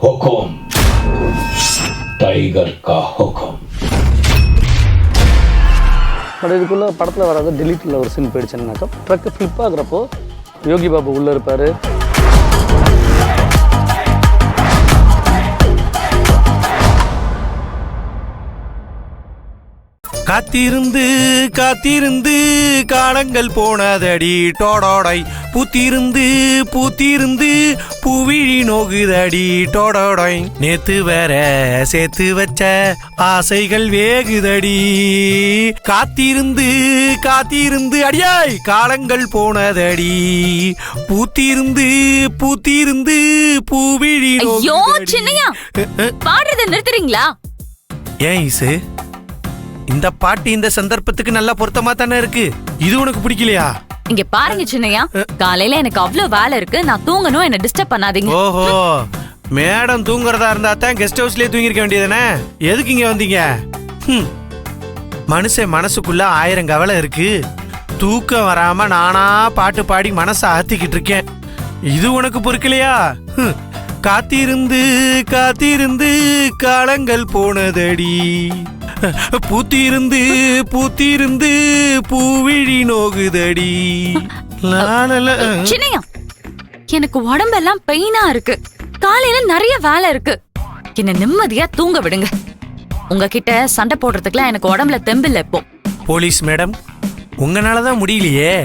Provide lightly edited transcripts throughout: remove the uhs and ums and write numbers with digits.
हुकुम tiger का हुकुम. But இதுக்குள்ளே படத்தில் வராது டெலிட்டில் ஒரு scene போயிடுச்சுன்னாக்கா truck flip ஆகுறப்போ Yogi Babu உள்ளே இருப்பார். காத்திருந்து காத்திருந்து காலங்கள் போனதடி டோடோடை பூத்திருந்து பூத்திருந்து பூவிழி நோகுதடி டோடோடை நேத்து வேற சேர்த்து வச்ச ஆசைகள் வேகுதடி காத்திருந்து காத்திருந்து அடியாய் காலங்கள் போனதடி பூத்திருந்து பூத்திருந்து பூவிழி ஐயோ சின்னையா பாடுறத நிறுத்துறீங்களா? ஏன் இசு இந்த பாட்டு இந்த சந்தர்ப்பத்துக்கு நல்லா பொருத்தமா தானே இருக்கு. இது உனக்கு பிடிக்கலையா? இங்க பாருங்க சின்னையா, காலையில எனக்கு அவ்வளவு வேலை இருக்கு, நான் தூங்கணும், என்ன டிஸ்டர்ப் பண்ணாதீங்க. ஓஹோ, மேடம் தூங்குறதா இருந்தா தான் கெஸ்ட் ஹவுஸ்லயே தூங்கிருக்க வேண்டியதானே, எதுக்கு இங்க வந்தீங்க? மனுஷன் மனசுக்குள்ள 1000 கவலை இருக்கு. தூக்கம் வராம நானா பாட்டு பாடி மனசை ஆத்திக்கிட்டு இருக்கேன். இது உனக்கு பொறுக்கலையா? காத்திருந்து காத்திருந்து காலங்கள் போனதடி பூத்திருந்து பூத்திருந்து பூவிழி நோகுதடி. சின்னையா, எனக்கு உடம்பெல்லாம் பெயினா இருக்கு, காலையில நிறைய வேலை இருக்கு, என்ன நிம்மதியா தூங்க விடுங்க. உங்ககிட்ட சண்டை போடுறதுக்குலாம் எனக்கு உடம்புல தெம்பில்ல இப்போ. போலீஸ் மேடம், உங்களாலதான் முடியலையே,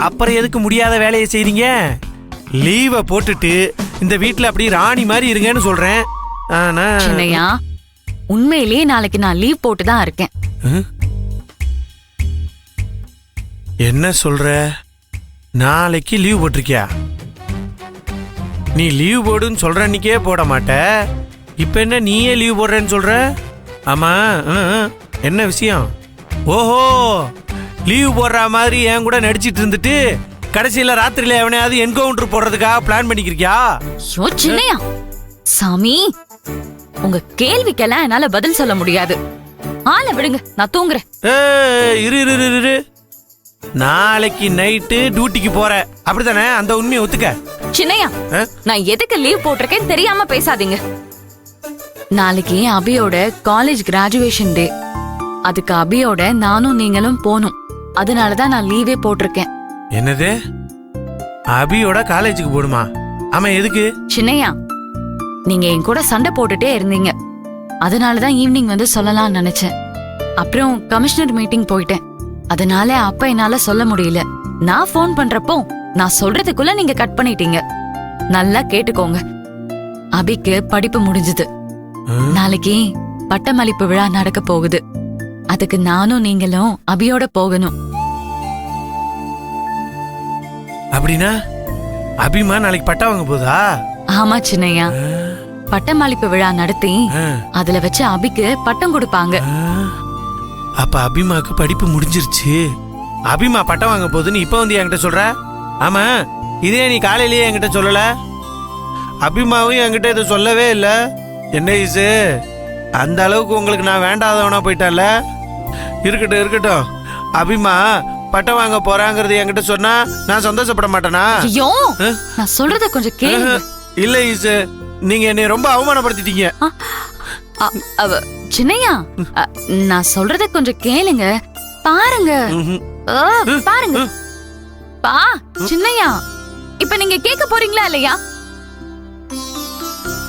அப்புறம் எதுக்கு முடியாத வேலையை செய்றீங்க? லீவை போட்டுட்டு இந்த வீட்டுல அப்படி ராணி மாதிரி இருங்கன்னு சொல்றேன். ஆனா சின்னையா, உண்மையிலேயே நாளைக்கு நான் லீவ் போட்டு தான் இருக்கேன். என்ன சொல்ற? நாளைக்கு லீவ் போட்டிருக்கியா? நீ லீவ் போடுன்னு சொல்ற அன்னைக்கே போட மாட்ட, இப்ப என்ன நீயே லீவ் போடுறேன்னு சொல்ற? ஆமா, என்ன விஷயம்? ஓஹோ, லீவ் போடுற மாதிரி என் கூட நடிச்சிட்டு இருந்துட்டு கடைசியில ராத்திரியில எவனையாவது என்கவுண்டர் போடுறதுக்காக பிளான் பண்ணிக்கிறியா? ஐயோ சின்னையா, சாமி, உங்க கேள்விக்கெல்லாம் என்னால பதில் சொல்ல முடியாது. ஆள விடுங்க, நான் தூங்குறேன். இரு இரு இரு இரு, நாளைக்கு நைட்டு டியூட்டிக்கு போற அப்படித்தானே? அந்த உண்மையை ஒத்துக்க. சின்னையா, நான் எதுக்கு லீவ் போட்டிருக்கேன் தெரியாம பேசாதீங்க. நாளைக்கு அபியோட காலேஜ் கிராஜுவேஷன் டே, அதுக்கு அபியோட நானும் நீங்களும் போகணும், அதனாலதான் நான் லீவே போட்டிருக்கேன். என்னது, அபியோட காலேஜுக்கு போடுமா? ஆமா, எதுக்கு? சின்னையா, நீங்க என் கூட சண்டை போட்டுட்டே இருந்தீங்க, அதனாலதான் ஈவினிங் வந்து சொல்லலாம்னு நினைச்சேன். அப்புறம் கமிஷனர் மீட்டிங் போயிட்டேன், அதனால அப்ப என்னால சொல்ல முடியல. நான் போன் பண்றப்போ நான் சொல்றதுக்குள்ள நீங்க கட் பண்ணிட்டீங்க. நல்லா கேட்டுக்கோங்க, அபிக்கு படிப்பு முடிஞ்சது, நாளைக்கு பட்டமளிப்பு விழா நடக்க போகுது, அதுக்கு நானும் நீங்களும் அபியோட போகணும். அப்படின்னா அபிமா நாளைக்கு பட்டா வாங்க போதா? ஆமா சின்னையா, பட்டமளிப்பு விழா நடத்தி அதுல வச்சு அபிக்கு பட்டம் கொடுப்பாங்க. அப்ப அபிமாக்கு படிப்பு முடிஞ்சிருச்சு, அபிமா பட்டம் வாங்க போகுதுன்னு இப்ப வந்து என்கிட்ட சொல்ற? ஆமா, இதே நீ காலையிலேயே என்கிட்ட சொல்லல, அபிமாவும் என்கிட்ட இதை சொல்லவே இல்ல. என்ன இசு, அந்த அளவுக்கு உங்களுக்கு நான் வேண்டாதவனா போயிட்டேன்ல? இருக்கட்டும் இருக்கட்டும், அபிமா பட்டம் வாங்க போறாங்கிறது என்கிட்ட சொன்னா நான் சந்தோஷப்பட மாட்டேனா? ஐயோ, நான் சொல்றத கொஞ்சம் கேளுங்க. இல்ல இசு, நீங்க என்னை ரொம்ப அவமானப்படுத்திட்டீங்க. சின்னையா, நான் சொல்றத கொஞ்சம் கேளுங்க, பாருங்க. பாருங்க பா. சின்னையா, இப்ப நீங்க கேட்க போறீங்களா இல்லையா?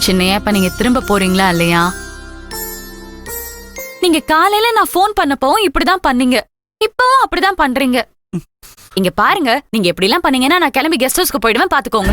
சின்னையா, இப்ப நீங்க திரும்ப போறீங்களா இல்லையா? நீங்க காலையில நான் போன் பண்ணப்போ இப்படிதான் பண்ணீங்க, இப்பவும் அப்படிதான் பண்றீங்க. இங்க பாருங்க, நீங்க எப்படி எல்லாம் பண்ணீங்கன்னா நான் கிளம்பி கெஸ்ட் ஹவுஸ்க்கு போயிடுவேன், பாத்துக்கோங்க.